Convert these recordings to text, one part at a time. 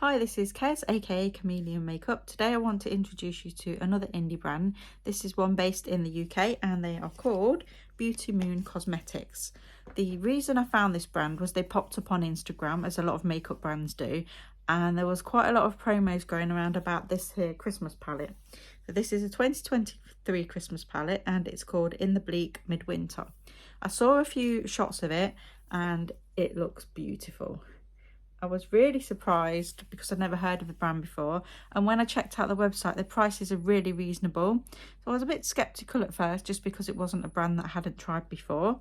Hi, this is Kez, aka Chameleon Makeup. Today I want to introduce you to another indie brand. This is one based in the UK and they are called Beauty Moon Cosmetics. The reason I found this brand was they popped up on Instagram, as a lot of makeup brands do, and there was quite a lot of promos going around about this here Christmas palette. So this is a 2023 Christmas palette and it's called In the Bleak Midwinter. I saw a few shots of it and it looks beautiful. I was really surprised because I'd never heard of the brand before, and when I checked out the website, the prices are really reasonable. So I was a bit skeptical at first just because it wasn't a brand that I hadn't tried before.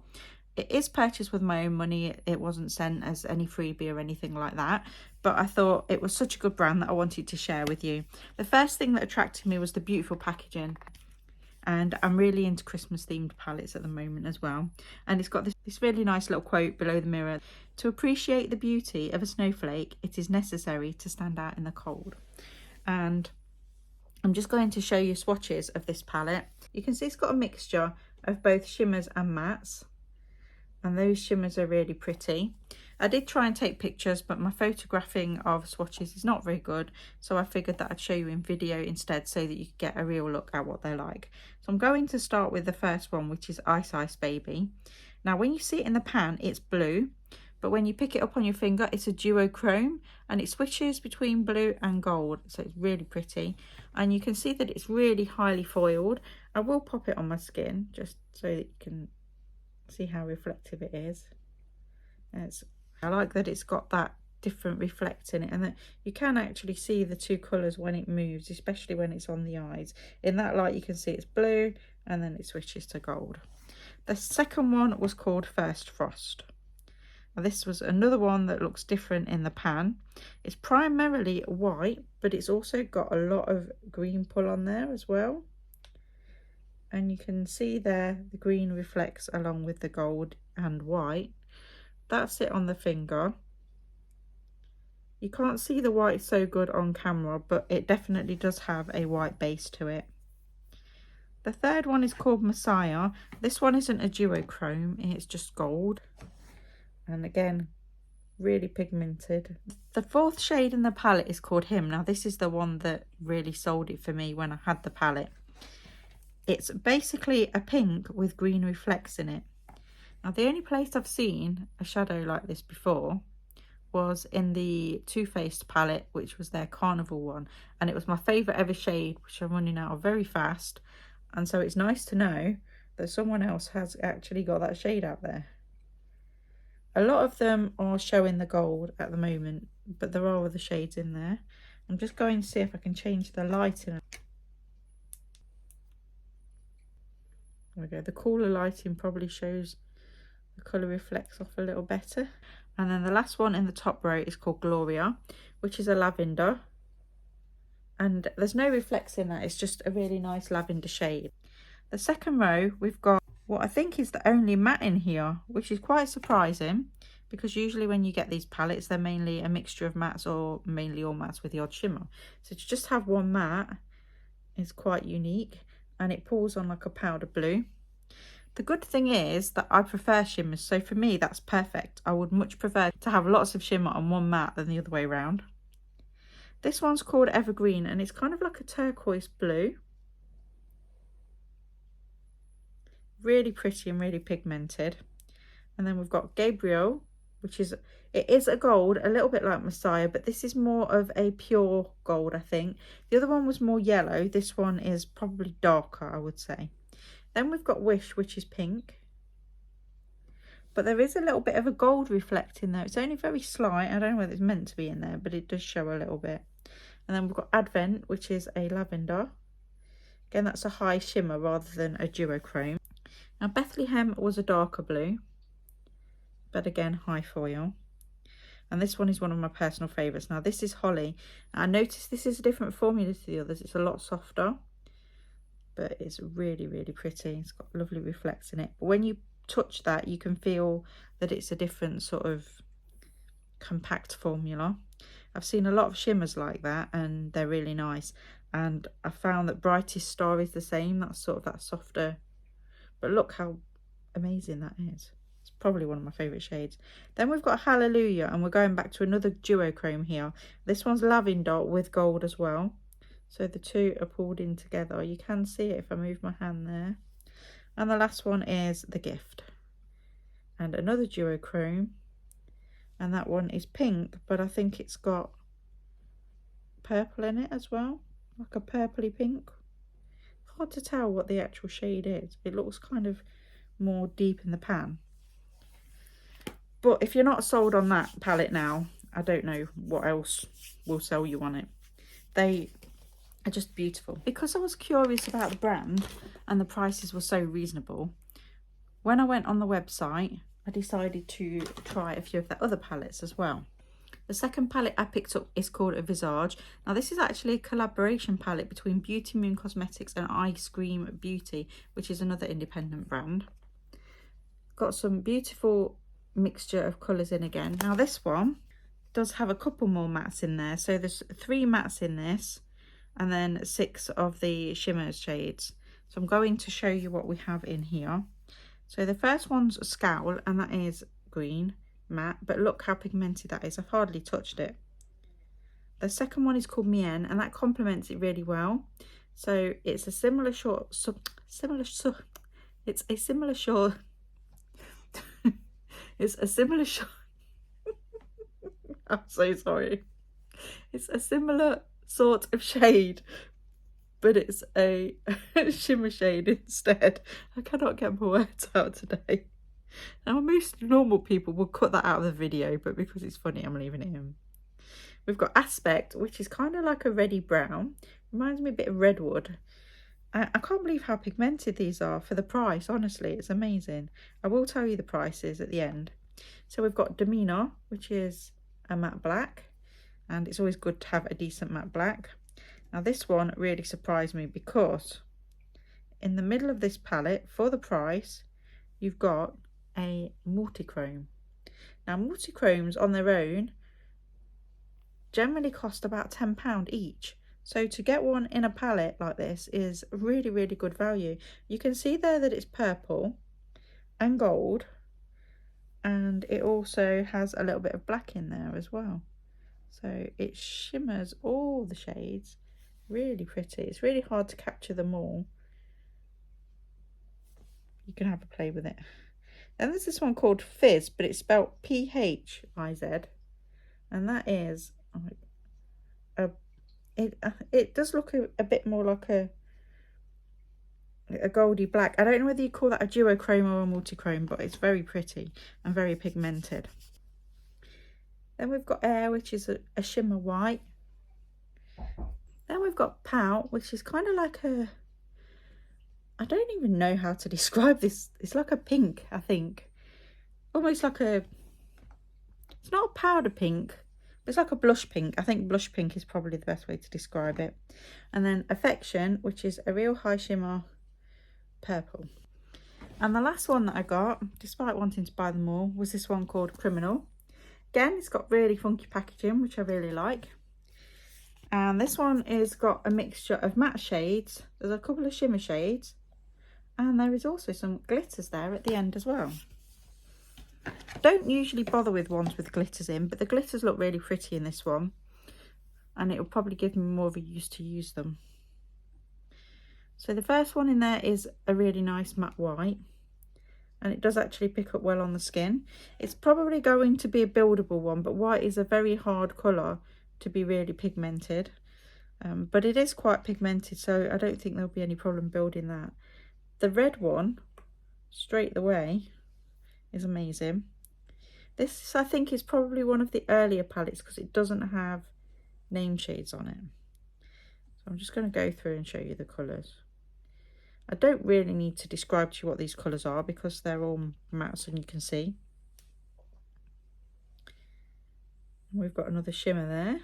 It is purchased with my own money. It wasn't sent as any freebie or anything like that, but I thought it was such a good brand that I wanted to share with you. The first thing that attracted me was the beautiful packaging. And I'm really into Christmas themed palettes at the moment as well. And it's got this really nice little quote below the mirror: to appreciate the beauty of a snowflake, it is necessary to stand out in the cold. And I'm just going to show you swatches of this palette. You can see it's got a mixture of both shimmers and mattes, and those shimmers are really pretty. I did try and take pictures, but my photographing of swatches is not very good, so I figured that I'd show you in video instead so that you could get a real look at what they're like. So I'm going to start with the first one, which is Ice Ice Baby. Now when you see it in the pan, it's blue, but when you pick it up on your finger, it's a duochrome, and it switches between blue and gold, so it's really pretty. And you can see that it's really highly foiled. I will pop it on my skin just so that you can see how reflective it is. I like that it's got that different reflect in it, and that you can actually see the two colours when it moves, especially when it's on the eyes. In that light you can see it's blue and then it switches to gold. The second one was called First Frost. Now this was another one that looks different in the pan. It's primarily white, but it's also got a lot of green pull on there as well. And you can see there the green reflects along with the gold and white. That's it on the finger. You can't see the white so good on camera, but it definitely does have a white base to it. The third one is called Messiah. This one isn't a duochrome, it's just gold. And again, really pigmented. The fourth shade in the palette is called Him. Now this is the one that really sold it for me when I had the palette. It's basically a pink with green reflects in it. Now the only place I've seen a shadow like this before was in the Too Faced palette, which was their Carnival one, and it was my favourite ever shade, which I'm running out of very fast, and so it's nice to know that someone else has actually got that shade out there. A lot of them are showing the gold at the moment, but there are other shades in there. I'm just going to see if I can change the lighting. There we go. The cooler lighting probably shows the colour reflects off a little better. And then the last one in the top row is called Gloria, which is a lavender, and there's no reflex in that, it's just a really nice lavender shade. The second row we've got what I think is the only matte in here, which is quite surprising because usually when you get these palettes they're mainly a mixture of mattes or mainly all mattes with the odd shimmer. So to just have one matte is quite unique, and it pulls on like a powder blue. The good thing is that I prefer shimmers, so for me that's perfect. I would much prefer to have lots of shimmer on one matte than the other way around. This one's called Evergreen and it's kind of like a turquoise blue. Really pretty and really pigmented. And then we've got Gabriel, which is, it is a gold, a little bit like Messiah, but this is more of a pure gold, I think. The other one was more yellow. This one is probably darker, I would say. Then we've got Wish, which is pink, but there is a little bit of a gold reflect in there. It's only very slight. I don't know whether it's meant to be in there, but it does show a little bit. And then we've got Advent, which is a lavender. Again, that's a high shimmer rather than a duochrome. Now Bethlehem was a darker blue, but again high foil. And this one is one of my personal favourites. Now this is Holly. I noticed this is a different formula to the others. It's a lot softer, but it's really, really pretty. It's got lovely reflects in it. But when you touch that, you can feel that it's a different sort of compact formula. I've seen a lot of shimmers like that and they're really nice. And I found that Brightest Star is the same. That's sort of that softer. But look how amazing that is. It's probably one of my favourite shades. Then we've got Hallelujah, and we're going back to another duochrome here. This one's lavender with gold as well. So the two are pulled in together. You can see it if I move my hand there. And the last one is The Gift. And another duochrome. And that one is pink, but I think it's got purple in it as well. Like a purpley pink. Hard to tell what the actual shade is. It looks kind of more deep in the pan. But if you're not sold on that palette now, I don't know what else will sell you on it. They are just beautiful. Because I was curious about the brand and the prices were so reasonable, when I went on the website, I decided to try a few of their other palettes as well. The second palette I picked up is called a Visage. Now this is actually a collaboration palette between Beauty Moon Cosmetics and Ice Cream Beauty, which is another independent brand. Got some beautiful mixture of colours in again. Now this one does have a couple more mattes in there. So there's 3 mattes in this and then 6 of the shimmer shades. So I'm going to show you what we have in here. So the first one's a Scowl, and that is green matte, but look how pigmented that is. I've hardly touched it. The second one is called Mien, and that complements it really well. So it's a similar short it's a similar short I'm so sorry. It's a similar sort of shade, but it's a shimmer shade instead. I cannot get my words out today. Now most normal people will cut that out of the video, but because it's funny I'm leaving it in. We've got Aspect, which is kind of like a reddy brown. Reminds me a bit of Redwood. I can't believe how pigmented these are for the price. Honestly, it's amazing. I will tell you the prices at the end. So we've got Demeanor, which is a matte black, and it's always good to have a decent matte black. Now this one really surprised me because in the middle of this palette, for the price, you've got a multichrome. Now multichromes on their own generally cost about £10 each. So to get one in a palette like this is really, really good value. You can see there that it's purple and gold, and it also has a little bit of black in there as well. So it shimmers all the shades. Really pretty. It's really hard to capture them all. You can have a play with it. Then there's this one called Fizz, but it's spelled P-H-I-Z, and that is it does look a bit more like a goldy black. I don't know whether you call that a duochrome or a multichrome, but it's very pretty and very pigmented. Then we've got Air, which is a shimmer white. Then we've got Pout, which is kind of like a, I don't even know how to describe this. It's like a pink, I think. Almost like a, it's not a powder pink, but it's like a blush pink. I think blush pink is probably the best way to describe it. And then Affection, which is a real high shimmer purple. And the last one that I got, despite wanting to buy them all, was this one called Criminal. Again, it's got really funky packaging, which I really like. And this one is got a mixture of matte shades. There's a couple of shimmer shades, and there is also some glitters there at the end as well. Don't usually bother with ones with glitters in, but the glitters look really pretty in this one, and it will probably give me more of a use to use them. So the first one in there is a really nice matte white, and it does actually pick up well on the skin. It's probably going to be a buildable one, but white is a very hard colour to be really pigmented, but it is quite pigmented, so I don't think there'll be any problem building that. The red one, straight away, is amazing. This, I think, is probably one of the earlier palettes because it doesn't have name shades on it. So I'm just going to go through and show you the colours. I don't really need to describe to you what these colours are because they're all mattes and you can see. We've got another shimmer there.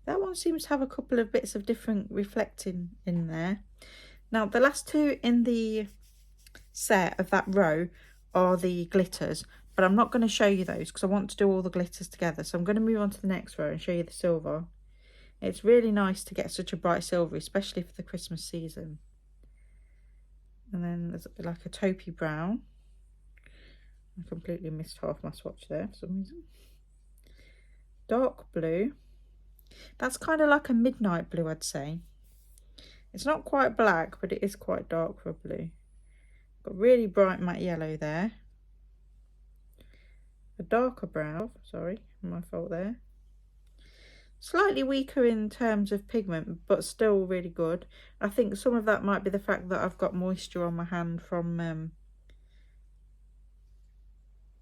That one seems to have a couple of bits of different reflecting in there. Now the last two in the set of that row are the glitters, but I'm not going to show you those because I want to do all the glitters together. So I'm going to move on to the next row and show you the silver. It's really nice to get such a bright silver, especially for the Christmas season. And then there's like a taupey brown. I completely missed half my swatch there for some reason. Dark blue. That's kind of like a midnight blue, I'd say. It's not quite black, but it is quite dark for a blue. Got really bright matte yellow there. A darker brown, sorry, my fault there. Slightly weaker in terms of pigment, but still really good. I think some of that might be the fact that I've got moisture on my hand from,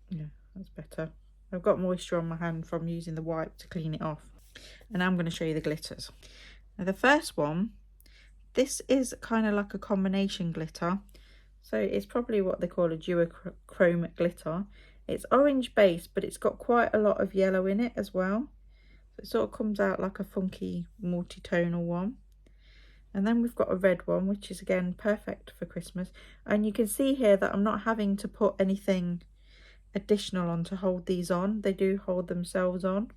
yeah, that's better. I've got moisture on my hand from using the wipe to clean it off. And I'm going to show you the glitters. Now the first one, this is kind of like a combination glitter. So it's probably what they call a duochrome glitter. It's orange base, but it's got quite a lot of yellow in it as well. So it sort of comes out like a funky multi-tonal one. And then we've got a red one, which is again perfect for Christmas. And you can see here that I'm not having to put anything additional on to hold these on. They do hold themselves on,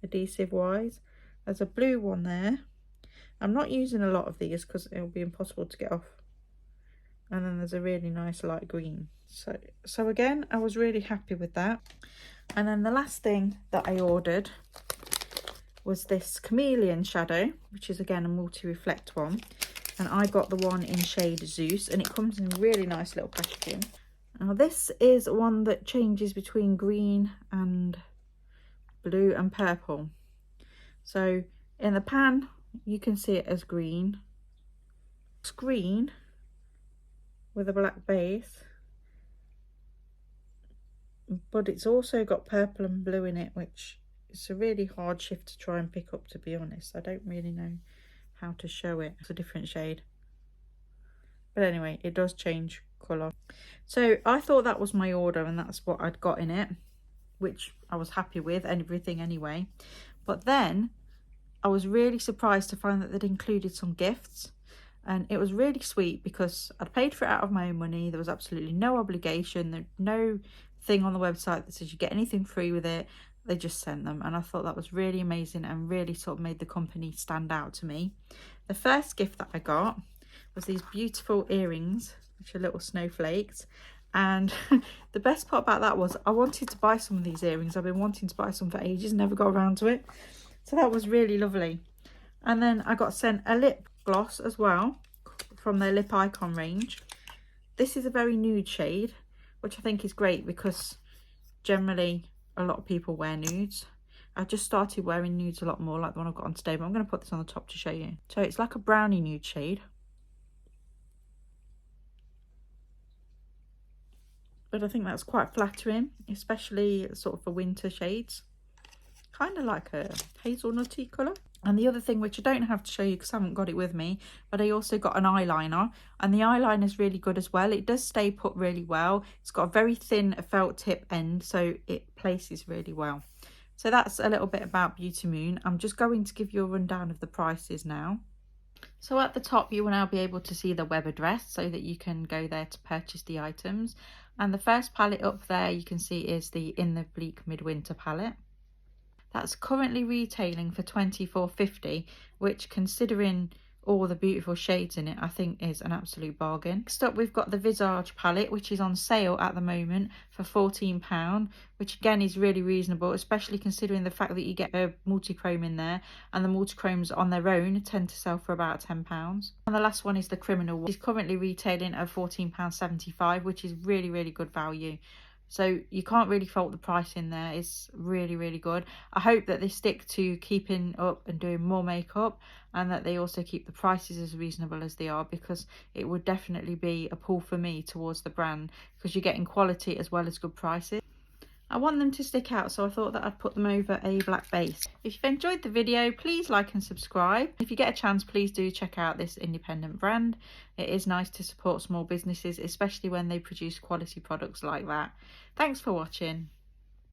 adhesive wise. There's a blue one there. I'm not using a lot of these because it'll be impossible to get off. And then there's a really nice light green. So again, I was really happy with that. And then the last thing that I ordered was this chameleon shadow, which is again a multi-reflect one. And I got the one in shade Zeus, and it comes in really nice little packaging. Now this is one that changes between green and blue and purple. So in the pan, you can see it as green. It's green with a black base, but it's also got purple and blue in it, which is a really hard shift to try and pick up, to be honest. I don't really know how to show it. It's a different shade, but anyway, it does change colour. So I thought that was my order, and that's what I'd got in it, which I was happy with, and everything anyway. But then I was really surprised to find that they'd included some gifts. And it was really sweet because I'd paid for it out of my own money. There was absolutely no obligation. There's no thing on the website that says you get anything free with it. They just sent them. And I thought that was really amazing and really sort of made the company stand out to me. The first gift that I got was these beautiful earrings, which are little snowflakes. And the best part about that was I wanted to buy some of these earrings. I've been wanting to buy some for ages, never got around to it. So that was really lovely. And then I got sent a lip gloss as well from their lip icon range. This is a very nude shade, which I think is great because generally a lot of people wear nudes. I just started wearing nudes a lot more, like the one I've got on today, but I'm going to put this on the top to show you. So it's like a brownie nude shade, but I think that's quite flattering, especially sort of for winter shades. Kind of like a hazelnutty colour. And the other thing, which I don't have to show you because I haven't got it with me, but I also got an eyeliner, and the eyeliner is really good as well. It does stay put really well. It's got a very thin felt tip end, so it places really well. So that's a little bit about Beauty Moon. I'm just going to give you a rundown of the prices now. So at the top, you will now be able to see the web address so that you can go there to purchase the items. And the first palette up there you can see is the In the Bleak Midwinter palette. That's currently retailing for $24.50, which, considering all the beautiful shades in it, I think is an absolute bargain. Next up, we've got the Visage palette, which is on sale at the moment for £14, which again is really reasonable, especially considering the fact that you get a multi-chrome in there, and the multi-chromes on their own tend to sell for about £10. And the last one is the Criminal, which is currently retailing at £14.75, which is really, really good value. So you can't really fault the price in there. It's really, really good. I hope that they stick to keeping up and doing more makeup, and that they also keep the prices as reasonable as they are, because it would definitely be a pull for me towards the brand, because you're getting quality as well as good prices. I want them to stick out, so I thought that I'd put them over a black base. If you've enjoyed the video, please like and subscribe. If you get a chance, please do check out this independent brand. It is nice to support small businesses, especially when they produce quality products like that. Thanks for watching.